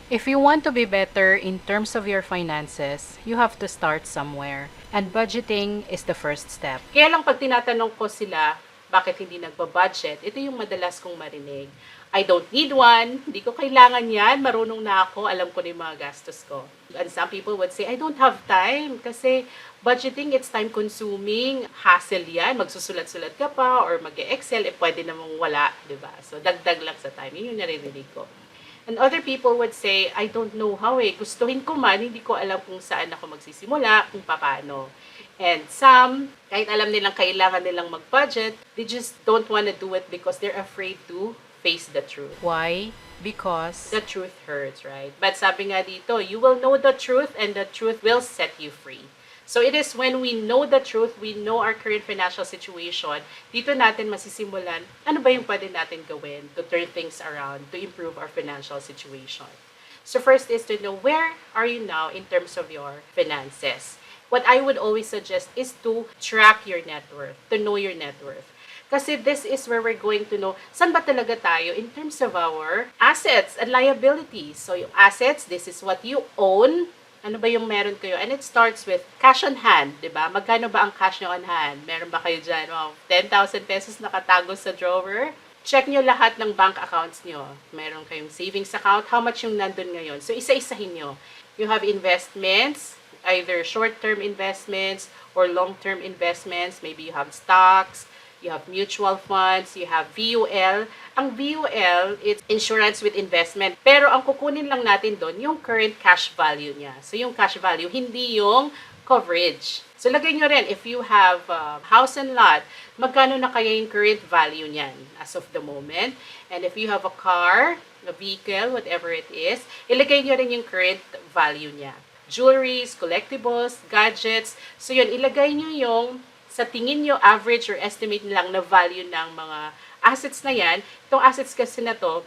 If you want to be better in terms of your finances, you have to start somewhere. And budgeting is the first step. Kaya lang pag tinatanong ko sila, bakit hindi nagbabudget, ito yung madalas kong marinig. I don't need one, hindi ko kailangan yan, marunong na ako, alam ko na yung mga gastos ko. And some people would say, I don't have time kasi budgeting, it's time consuming, hassle yan, magsusulat-sulat ka pa or mag-excel, pwede namang wala, di ba? So dagdag lang sa time, yun yung naririnig ko. And other people would say, I don't know how gustuhin ko man, hindi ko alam kung saan ako magsisimula, kung paano. And some, kahit alam nilang kailangan nilang mag-budget, they just don't want to do it because they're afraid to face the truth. Why? Because the truth hurts, right? But sabi nga dito, you will know the truth and the truth will set you free. So it is when we know the truth, we know our current financial situation, dito natin masisimulan, ano ba yung pwede natin gawin to turn things around, to improve our financial situation. So first is to know where are you now in terms of your finances. What I would always suggest is to track your net worth, to know your net worth. Kasi this is where we're going to know saan ba talaga tayo in terms of our assets and liabilities. So yung assets, this is what you own. Ano ba yung meron kayo? And it starts with cash on hand, di ba? Magkano ba ang cash nyo on hand? Meron ba kayo dyan? Wow, 10,000 pesos nakatago sa drawer? Check nyo lahat ng bank accounts nyo. Meron kayong savings account. How much yung nandun ngayon? So, isa-isahin nyo. You have investments, either short-term investments or long-term investments. Maybe you have stocks, you have mutual funds, you have VUL. Ang VUL, it's insurance with investment. Pero ang kukunin lang natin doon, yung current cash value niya. So yung cash value, hindi yung coverage. So lagay nyo rin, if you have house and lot, magkano na kaya yung current value niyan as of the moment. And if you have a car, a vehicle, whatever it is, ilagay nyo rin yung current value niya. Jewelries, collectibles, gadgets. So yun, ilagay nyo yung sa tingin nyo, average or estimate lang na value ng mga assets na yan. Itong assets kasi na to,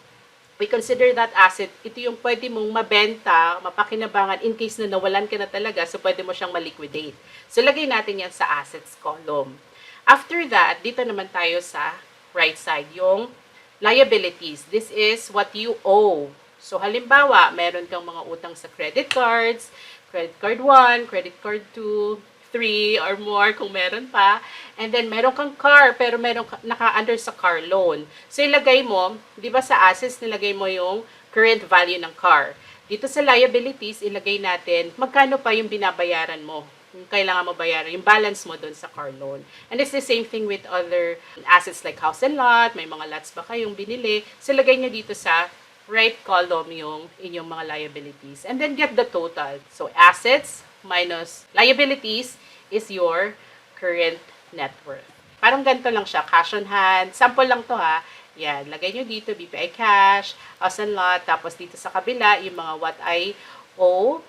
we consider that asset, ito yung pwede mong mabenta, mapakinabangan in case na nawalan ka na talaga, so pwede mo siyang maliquidate. So lagay natin yan sa assets column. After that, dito naman tayo sa right side, yung liabilities. This is what you owe. So halimbawa, meron kang mga utang sa credit cards, credit card 1, credit card 2, 3 or more kung meron pa. And then, meron kang car, pero meron naka-under sa car loan. So, ilagay mo, di ba sa assets, nilagay mo yung current value ng car. Dito sa liabilities, ilagay natin, magkano pa yung binabayaran mo. Yung kailangan mo bayaran, yung balance mo doon sa car loan. And it's the same thing with other assets like house and lot, may mga lots ba kayong binili. So, ilagay nyo dito sa right column yung inyong mga liabilities. And then, get the total. So, assets minus liabilities is your current net worth. Parang ganito lang siya, cash on hand. Sample lang to ha. Yan, lagay nyo dito, BPI cash, house and lot, tapos dito sa kabila, yung mga what I owe,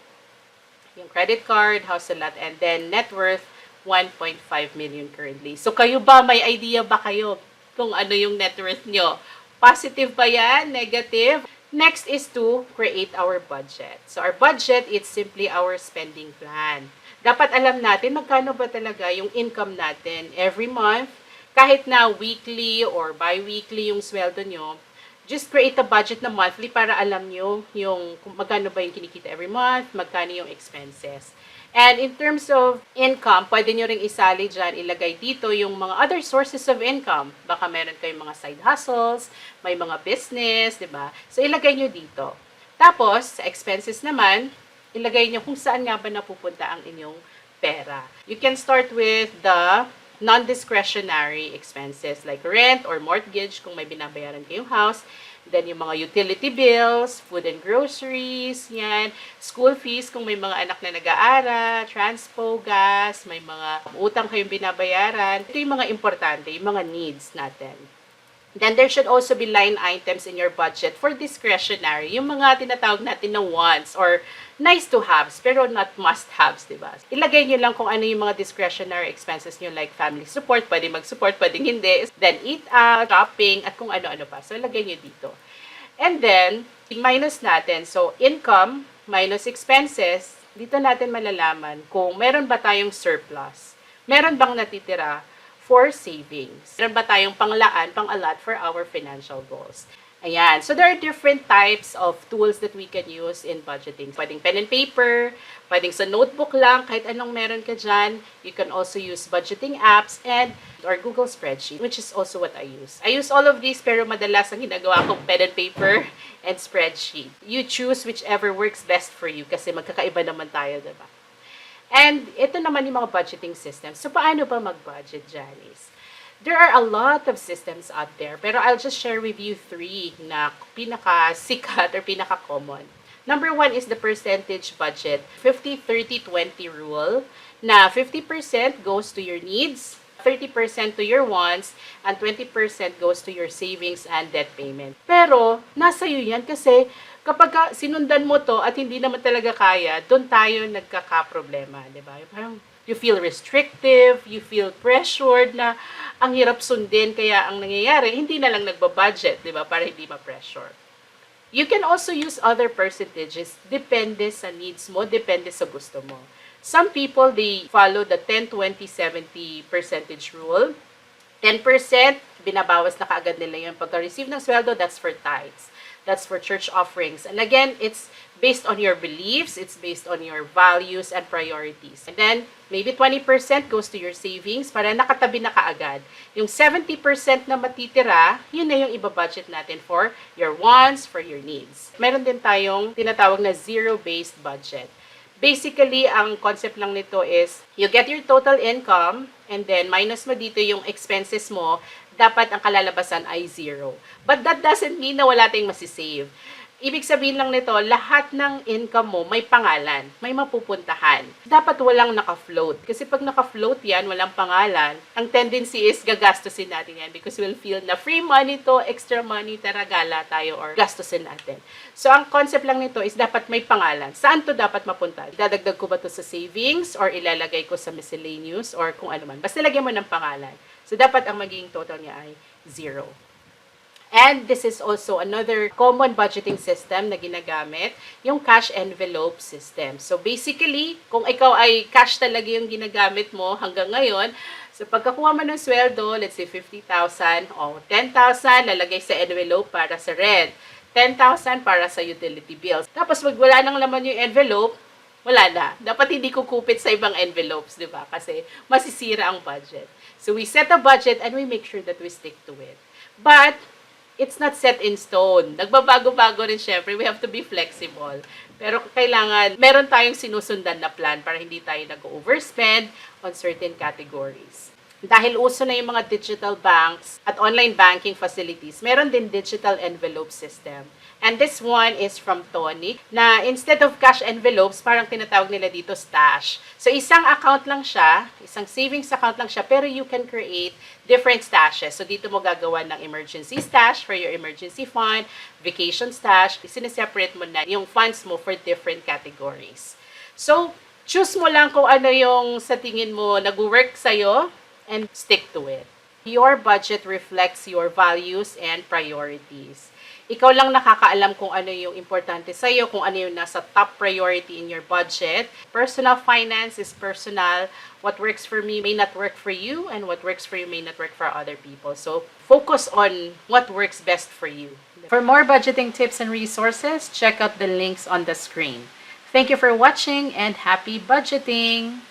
yung credit card, house and lot, and then net worth, 1.5 million currently. So, kayo ba, may idea ba kayo kung ano yung net worth nyo? Positive ba yan? Negative? Next is to create our budget. So, our budget, it's simply our spending plan. Dapat alam natin magkano ba talaga yung income natin every month. Kahit na weekly or bi-weekly yung sweldo nyo, just create a budget na monthly para alam nyo yung kung magkano ba yung kinikita every month, magkano yung expenses. And in terms of income, pwede nyo ring isali dyan, ilagay dito yung mga other sources of income. Baka meron kayong mga side hustles, may mga business, di ba? So, ilagay nyo dito. Tapos, sa expenses naman, ilagay nyo kung saan nga ba napupunta ang inyong pera. You can start with the non-discretionary expenses like rent or mortgage kung may binabayaran kayong house. Then, yung mga utility bills, food and groceries, yan. School fees kung may mga anak na nag-aaral, transpo, gas, may mga utang kayong binabayaran. Ito yung mga importante, yung mga needs natin. Then, there should also be line items in your budget for discretionary. Yung mga tinatawag natin na wants or nice to haves, pero not must haves, diba? Ilagay nyo lang kung ano yung mga discretionary expenses nyo like family support, pwede mag-support, pwede hindi. Then, eat out, shopping, at kung ano-ano pa. So, ilagay nyo dito. And then, minus natin. So, income minus expenses, dito natin malalaman kung meron ba tayong surplus. Meron bang natitira for savings? Meron ba tayong panglaan, pang-allot for our financial goals? Ayan. So, there are different types of tools that we can use in budgeting. Pwedeng pen and paper, pwedeng sa notebook lang, kahit anong meron ka dyan. You can also use budgeting apps or Google Spreadsheet, which is also what I use. I use all of these, pero madalas ang ginagawa ko pen and paper and spreadsheet. You choose whichever works best for you kasi magkakaiba naman tayo, diba? And ito naman yung mga budgeting systems. So, paano ba mag-budget, Janice? There are a lot of systems out there, pero I'll just share with you 3 na pinaka-sikat or pinaka-common. Number 1 is the percentage budget. 50-30-20 rule na 50% goes to your needs, 30% to your wants, and 20% goes to your savings and debt payment. Pero, nasa iyo yan kasi kapag sinundan mo to at hindi naman talaga kaya, doon tayo nagkakaproblema, di ba? Parang you feel restrictive, you feel pressured na ang hirap sundin, kaya ang nangyayari, hindi na lang nagbabudget, di ba? Para hindi ma-pressure. You can also use other percentages, depende sa needs mo, depende sa gusto mo. Some people, they follow the 10-20-70 percentage rule. 10%, binabawas na kaagad nila yun. Pagka-receive ng sweldo, that's for tithes. That's for church offerings. And again, it's based on your beliefs, it's based on your values and priorities. And then, maybe 20% goes to your savings para nakatabi na kaagad. Yung 70% na matitira, yun na yung ibabudget natin for your wants, for your needs. Meron din tayong tinatawag na zero-based budget. Basically, ang concept lang nito is, you get your total income, and then minus mo dito yung expenses mo, dapat ang kalalabasan ay 0. But that doesn't mean na wala tayong masisave. Ibig sabihin lang nito, lahat ng income mo may pangalan, may mapupuntahan. Dapat walang naka-float. Kasi pag naka-float yan, walang pangalan, ang tendency is gagastusin natin yan because we'll feel na free money to, extra money, tara gala tayo or gastusin natin. So, ang concept lang nito is dapat may pangalan. Saan to dapat mapunta? Dadagdag ko ba to sa savings or ilalagay ko sa miscellaneous or kung ano man. Basta lagyan mo ng pangalan. So, dapat ang magiging total niya ay 0. And this is also another common budgeting system na ginagamit, yung cash envelope system. So basically, kung ikaw ay cash talaga yung ginagamit mo hanggang ngayon, so pagkakuha mo ng sweldo, let's say 50,000 o 10,000, lalagay sa envelope para sa rent, 10,000 para sa utility bills. Tapos pag wala nang laman yung envelope, wala na. Dapat hindi kukupit sa ibang envelopes, di ba? Kasi masisira ang budget. So we set a budget and we make sure that we stick to it. But it's not set in stone. Nagbabago-bago rin syempre. We have to be flexible. Pero kailangan, meron tayong sinusundan na plan para hindi tayo nag-overspend on certain categories. Dahil uso na yung mga digital banks at online banking facilities, meron din digital envelope system. And this one is from Tony, na instead of cash envelopes, parang tinatawag nila dito stash. So, isang account lang siya, isang savings account lang siya, pero you can create different stashes. So, dito mo gagawa ng emergency stash for your emergency fund, vacation stash, sineseparate mo na yung funds mo for different categories. So, choose mo lang kung ano yung sa tingin mo nag-work sa'yo and stick to it. Your budget reflects your values and priorities. Ikaw lang nakakaalam kung ano yung importante sa'yo, kung ano yung nasa top priority in your budget. Personal finance is personal. What works for me may not work for you, and what works for you may not work for other people. So, focus on what works best for you. For more budgeting tips and resources, check out the links on the screen. Thank you for watching and happy budgeting!